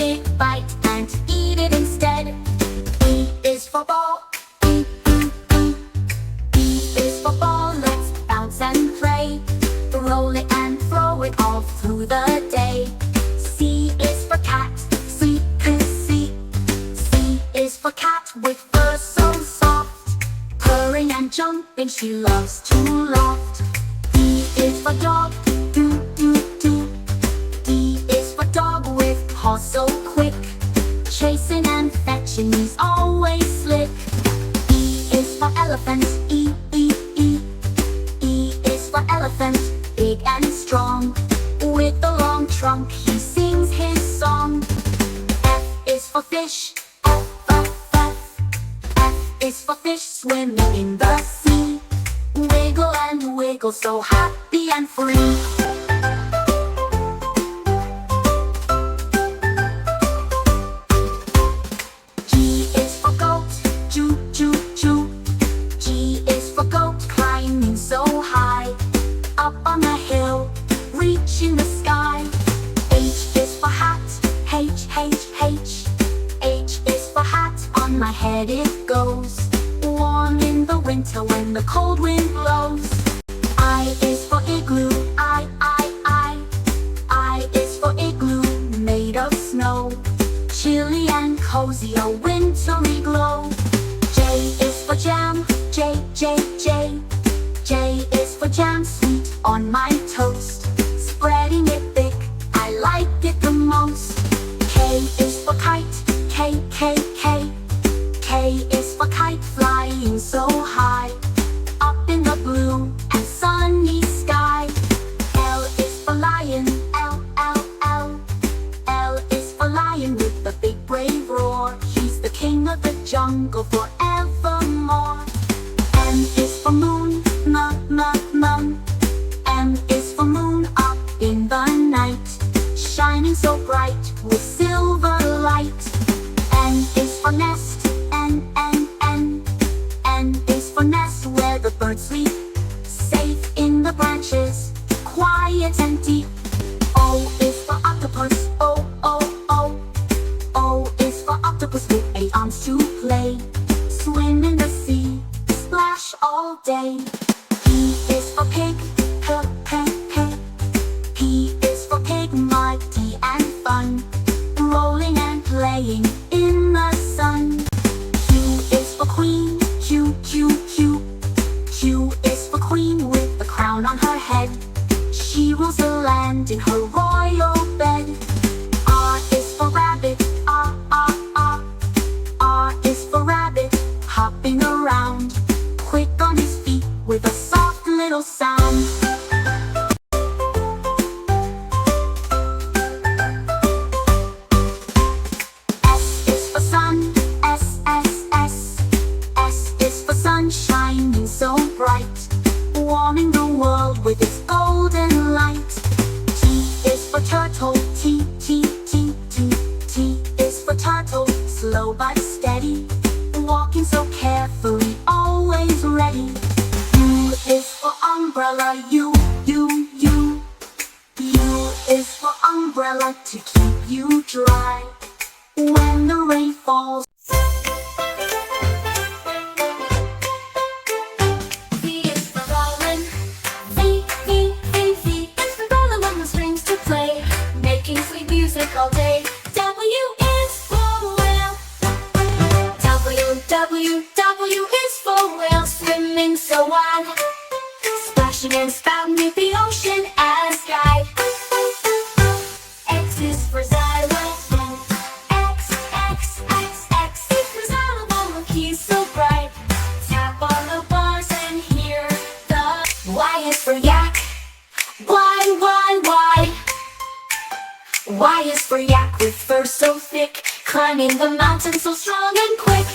big bite and eat it instead. B is for ball. B is for ball. Let's bounce and play. Roll it and throw it all through the day. C is for cat. C is for cat with fur so soft. Purring and jumping, she loves to loft. D is for dog. D is for dog with paws so quick. Chasing and fetching, he's always slick. E is for elephant. E is for elephant, big and strong. With a long trunk, he sings his song. F is for fish. F is for fish, swimming in the sea. Wiggle and wiggle, so happy and free. G is for goat. G is for goat, climbing so high. Up on the hill, reaching the sky. H is for hat. H is for hat, on my head it goes. Warm in the winter when the cold wind blows. I is for igloo. I is for igloo, made of snow. Chilly and cozy, a wintry glow. J is for jam. J is for jam, sweet on my toast. Spreading it thick, I like it the most. K is for kite. K is for kite, flying so high. Up in the blue and sunny sky. L is for lion. L is for lion with the big brave roar. He's the king of the jungle forevermore. M is for moon. M is for moon, up in the night, shining so bright with silver light. N is for nest. N is for nest, where the birds sleep, safe in the branches, quiet and deep. O is for octopus. O is for octopus with 8 arms to play. Swim in the sea, splash all day. P is for pig. P is for pig, muddy and fun, rolling and playing in the sun. Q is for queen. Q is for queen with the crown on her head. She rules the land in her royal bed. R is for rabbit. R is for rabbit, hopping around, quick on his feet with a soft little sound. S is for sun. S is for sun, shining so bright, warming the world with its golden light. T is for turtle. T is for turtle, slow but steady, walking so carefully, always ready. U is for umbrella. U is for umbrella, to keep you dry when the rain falls. V is for Rollin'. V is for Rollin' when the strings to play, making sweet music all day. W is for whale. W is for whale, swimming so wide, splashing and spouting with the ocean as guide. X is for xylophone. X is for xylophone, keys so bright. Tap on the bars and hear the. Y is for yak. Y is for yak with fur so thick, climbing the mountain so strong and quick.